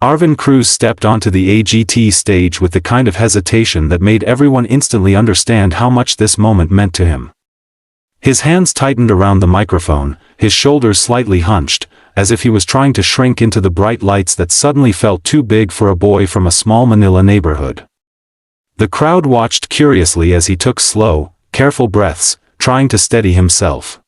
Arvin Cruz stepped onto the AGT stage with the kind of hesitation that made everyone instantly understand how much this moment meant to him. His hands tightened around the microphone, his shoulders slightly hunched, as if he was trying to shrink into the bright lights that suddenly felt too big for a boy from a small Manila neighborhood. The crowd watched curiously as he took slow, careful breaths, trying to steady himself.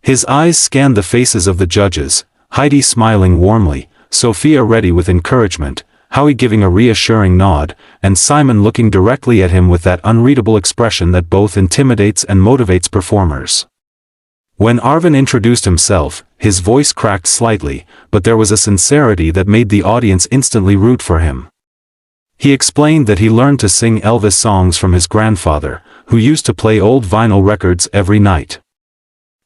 His eyes scanned the faces of the judges, Heidi smiling warmly, Sophia ready with encouragement, Howie giving a reassuring nod, and Simon looking directly at him with that unreadable expression that both intimidates and motivates performers. When Arvin introduced himself, his voice cracked slightly, but there was a sincerity that made the audience instantly root for him. He explained that he learned to sing Elvis songs from his grandfather, who used to play old vinyl records every night.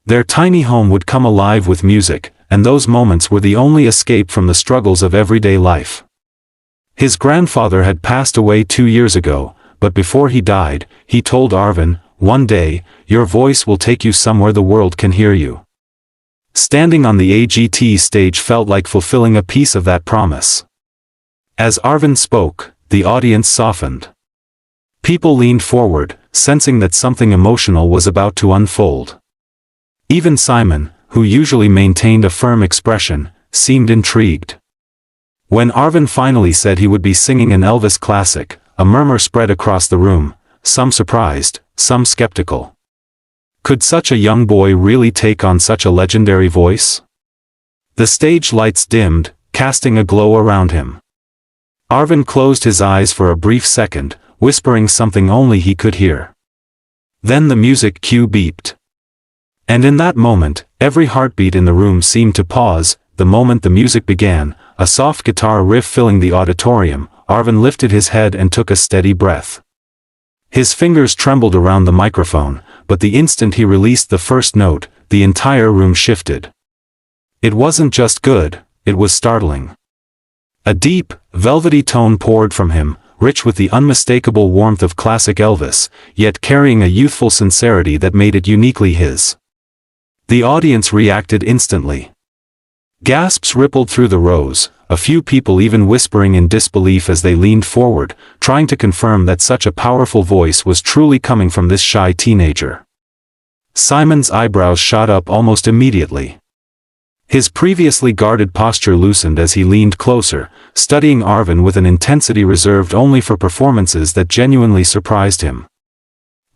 Their tiny home would come alive with music, and those moments were the only escape from the struggles of everyday life. His grandfather had passed away 2 years ago, but before he died, he told Arvin, "One day, your voice will take you somewhere the world can hear you." Standing on the AGT stage felt like fulfilling a piece of that promise. As Arvin spoke, the audience softened. People leaned forward, sensing that something emotional was about to unfold. Even Simon, who usually maintained a firm expression, seemed intrigued. When Arvin finally said he would be singing an Elvis classic, a murmur spread across the room, some surprised, some skeptical. Could such a young boy really take on such a legendary voice? The stage lights dimmed, casting a glow around him. Arvin closed his eyes for a brief second, whispering something only he could hear. Then the music cue beeped. And in that moment, every heartbeat in the room seemed to pause. The moment the music began, a soft guitar riff filling the auditorium, Arvin lifted his head and took a steady breath. His fingers trembled around the microphone, but the instant he released the first note, the entire room shifted. It wasn't just good, it was startling. A deep, velvety tone poured from him, rich with the unmistakable warmth of classic Elvis, yet carrying a youthful sincerity that made it uniquely his. The audience reacted instantly. Gasps rippled through the rows, a few people even whispering in disbelief as they leaned forward, trying to confirm that such a powerful voice was truly coming from this shy teenager. Simon's eyebrows shot up almost immediately. His previously guarded posture loosened as he leaned closer, studying Arvin with an intensity reserved only for performances that genuinely surprised him.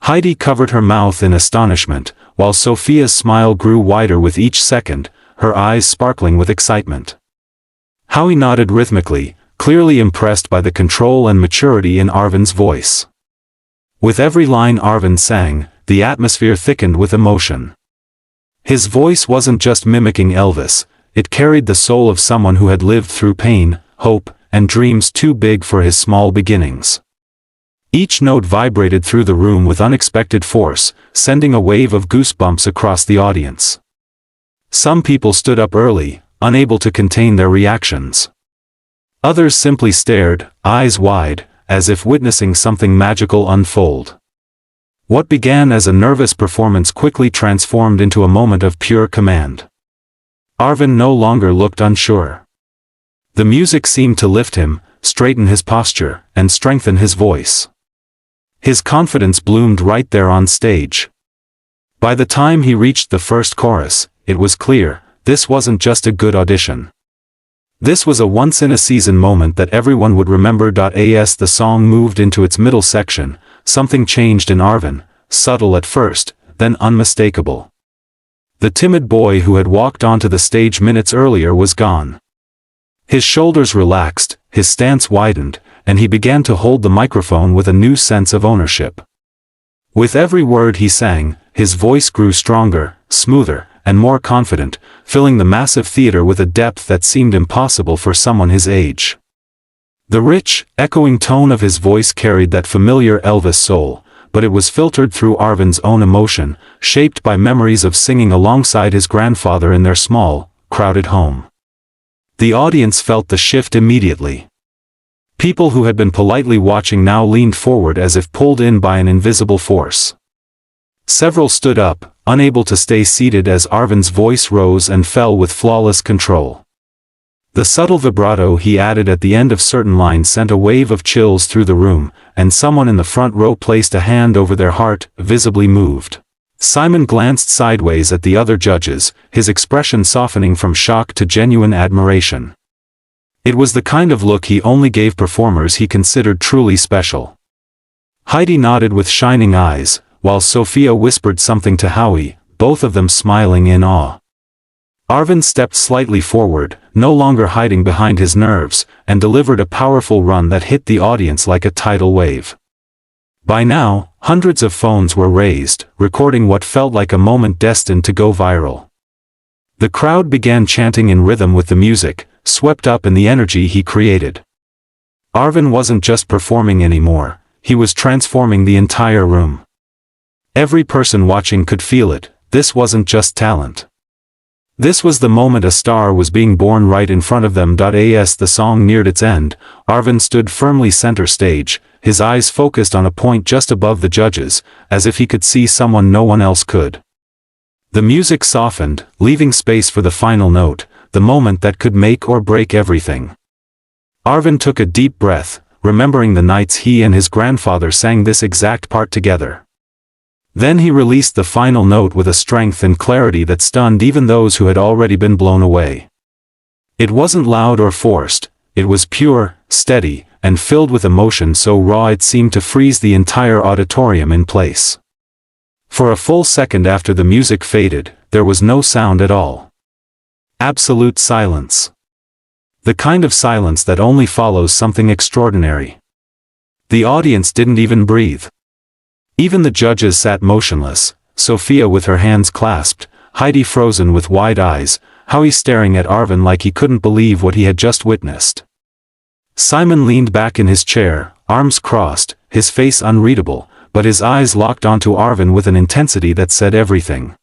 Heidi covered her mouth in astonishment, while Sophia's smile grew wider with each second, her eyes sparkling with excitement. Howie nodded rhythmically, clearly impressed by the control and maturity in Arvin's voice. With every line Arvin sang, the atmosphere thickened with emotion. His voice wasn't just mimicking Elvis, it carried the soul of someone who had lived through pain, hope, and dreams too big for his small beginnings. Each note vibrated through the room with unexpected force, sending a wave of goosebumps across the audience. Some people stood up early, unable to contain their reactions. Others simply stared, eyes wide, as if witnessing something magical unfold. What began as a nervous performance quickly transformed into a moment of pure command. Arvin no longer looked unsure. The music seemed to lift him, straighten his posture, and strengthen his voice. His confidence bloomed right there on stage. By the time he reached the first chorus, it was clear, this wasn't just a good audition. This was a once-in-a-season moment that everyone would remember. As the song moved into its middle section, something changed in Arvin, subtle at first, then unmistakable. The timid boy who had walked onto the stage minutes earlier was gone. His shoulders relaxed, his stance widened, and he began to hold the microphone with a new sense of ownership. With every word he sang, his voice grew stronger, smoother, and more confident, filling the massive theater with a depth that seemed impossible for someone his age. The rich, echoing tone of his voice carried that familiar Elvis soul, but it was filtered through Arvin's own emotion, shaped by memories of singing alongside his grandfather in their small, crowded home. The audience felt the shift immediately. People who had been politely watching now leaned forward as if pulled in by an invisible force. Several stood up, unable to stay seated as Arvin's voice rose and fell with flawless control. The subtle vibrato he added at the end of certain lines sent a wave of chills through the room, and someone in the front row placed a hand over their heart, visibly moved. Simon glanced sideways at the other judges, his expression softening from shock to genuine admiration. It was the kind of look he only gave performers he considered truly special. Heidi nodded with shining eyes, while Sophia whispered something to Howie, both of them smiling in awe. Arvin stepped slightly forward, no longer hiding behind his nerves, and delivered a powerful run that hit the audience like a tidal wave. By now, hundreds of phones were raised, recording what felt like a moment destined to go viral. The crowd began chanting in rhythm with the music, swept up in the energy he created. Arvin wasn't just performing anymore, he was transforming the entire room. Every person watching could feel it, this wasn't just talent. This was the moment a star was being born right in front of them. As the song neared its end, Arvin stood firmly center stage, his eyes focused on a point just above the judges, as if he could see someone no one else could. The music softened, leaving space for the final note, the moment that could make or break everything. Arvin took a deep breath, remembering the nights he and his grandfather sang this exact part together. Then he released the final note with a strength and clarity that stunned even those who had already been blown away. It wasn't loud or forced, it was pure, steady, and filled with emotion so raw it seemed to freeze the entire auditorium in place. For a full second after the music faded, there was no sound at all. Absolute silence. The kind of silence that only follows something extraordinary. The audience didn't even breathe. Even the judges sat motionless, Sophia with her hands clasped, Heidi frozen with wide eyes, Howie staring at Arvin like he couldn't believe what he had just witnessed. Simon leaned back in his chair, arms crossed, his face unreadable, but his eyes locked onto Arvin with an intensity that said everything.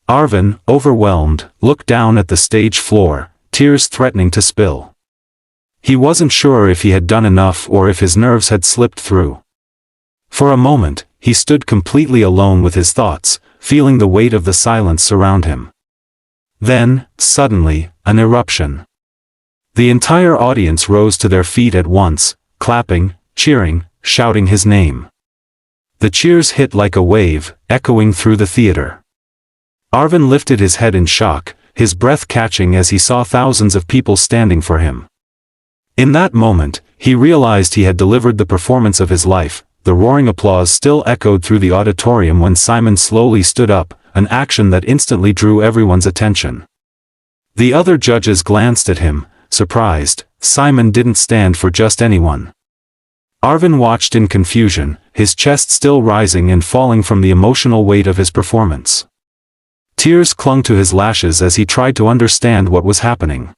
Arvin, overwhelmed, looked down at the stage floor, tears threatening to spill. He wasn't sure if he had done enough or if his nerves had slipped through. For a moment, he stood completely alone with his thoughts, feeling the weight of the silence surround him. Then, suddenly, an eruption. The entire audience rose to their feet at once, clapping, cheering, shouting his name. The cheers hit like a wave, echoing through the theater. Arvin lifted his head in shock, his breath catching as he saw thousands of people standing for him. In that moment, he realized he had delivered the performance of his life. The roaring applause still echoed through the auditorium when Simon slowly stood up, an action that instantly drew everyone's attention. The other judges glanced at him, surprised. Simon didn't stand for just anyone. Arvin watched in confusion, his chest still rising and falling from the emotional weight of his performance. Tears clung to his lashes as he tried to understand what was happening.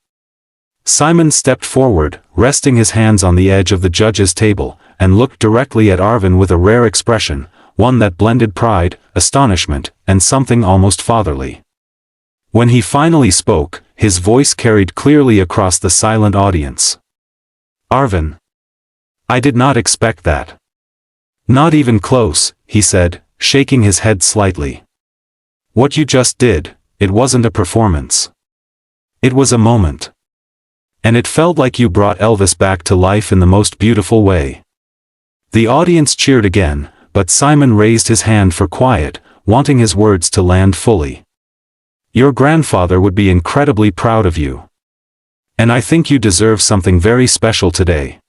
Simon stepped forward, resting his hands on the edge of the judges' table, and looked directly at Arvin with a rare expression, one that blended pride, astonishment, and something almost fatherly. When he finally spoke, his voice carried clearly across the silent audience. "Arvin, I did not expect that." "Not even close," he said, shaking his head slightly. "What you just did, it wasn't a performance. It was a moment. And it felt like you brought Elvis back to life in the most beautiful way." The audience cheered again, but Simon raised his hand for quiet, wanting his words to land fully. "Your grandfather would be incredibly proud of you. And I think you deserve something very special today."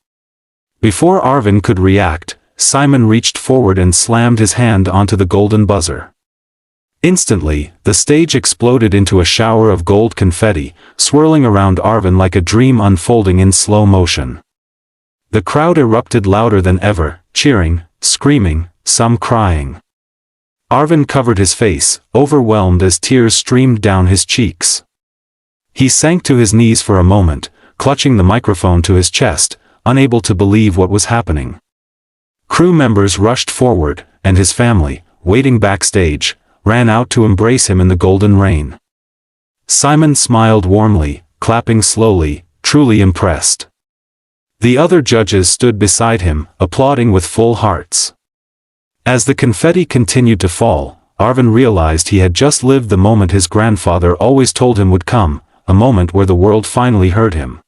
Before Arvin could react, Simon reached forward and slammed his hand onto the golden buzzer. Instantly, the stage exploded into a shower of gold confetti, swirling around Arvin like a dream unfolding in slow motion. The crowd erupted louder than ever, cheering, screaming, some crying. Arvin covered his face, overwhelmed as tears streamed down his cheeks. He sank to his knees for a moment, clutching the microphone to his chest, unable to believe what was happening. Crew members rushed forward, and his family, waiting backstage, ran out to embrace him in the golden rain. Simon smiled warmly, clapping slowly, truly impressed. The other judges stood beside him, applauding with full hearts. As the confetti continued to fall, Arvin realized he had just lived the moment his grandfather always told him would come, a moment where the world finally heard him.